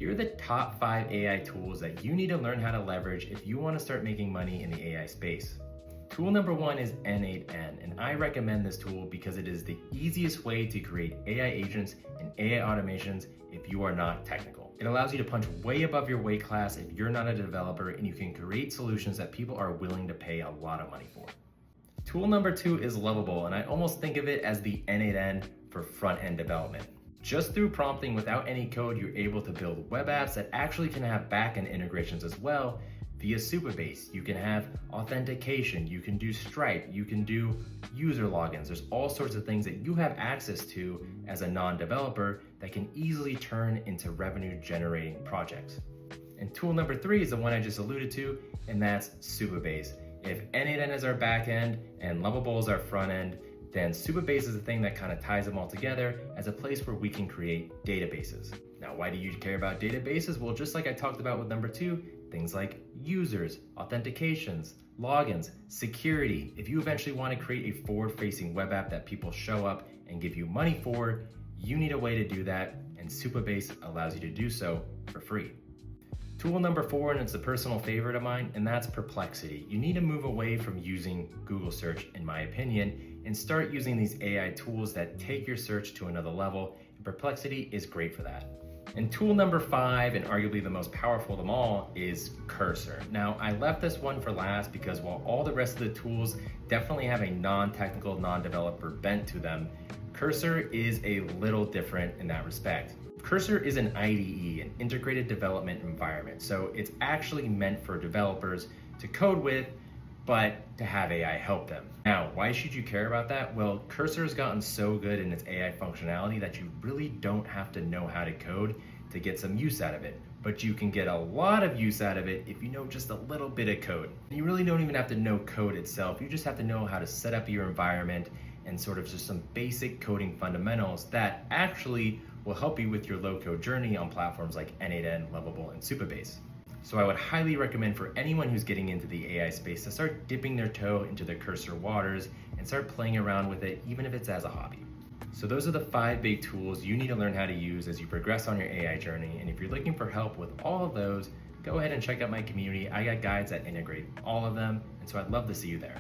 Here are the top 5 AI tools that you need to learn how to leverage if you want to start making money in the AI space. Tool number 1 is N8N, and I recommend this tool because it is the easiest way to create AI agents and AI automations if you are not technical. It allows you to punch way above your weight class if you're not a developer, and you can create solutions that people are willing to pay a lot of money for. Tool number 2 is Lovable, and I almost think of it as the N8N for front-end development. Just through prompting without any code, you're able to build web apps that actually can have back-end integrations as well via Supabase. You can have authentication, you can do Stripe, you can do user logins. There's all sorts of things that you have access to as a non-developer that can easily turn into revenue-generating projects. And tool number 3 is the one I just alluded to, and that's Supabase. If N8N is our back-end and Lovable is our front-end, then Supabase is the thing that kind of ties them all together as a place where we can create databases. Now, why do you care about databases? Well, just like I talked about with number 2, things like users, authentications, logins, security. If you eventually want to create a forward-facing web app that people show up and give you money for, you need a way to do that, and Supabase allows you to do so for free. Tool number 4, and it's a personal favorite of mine, and that's Perplexity. You need to move away from using Google search, in my opinion, and start using these AI tools that take your search to another level, and Perplexity is great for that. And tool number 5, and arguably the most powerful of them all, is Cursor. Now, I left this one for last because while all the rest of the tools definitely have a non-technical, non-developer bent to them, Cursor is a little different in that respect. Cursor is an IDE, an integrated development environment, so it's actually meant for developers to code with, but to have AI help them. Now, why should you care about that? Well, Cursor has gotten so good in its AI functionality that you really don't have to know how to code to get some use out of it. But you can get a lot of use out of it if you know just a little bit of code. You really don't even have to know code itself. You just have to know how to set up your environment and sort of just some basic coding fundamentals that actually will help you with your low-code journey on platforms like N8N, Lovable, and Supabase. So I would highly recommend for anyone who's getting into the AI space to start dipping their toe into the Cursor waters and start playing around with it, even if it's as a hobby. So those are the 5 big tools you need to learn how to use as you progress on your AI journey. And if you're looking for help with all of those, go ahead and check out my community. I got guides that integrate all of them, and so I'd love to see you there.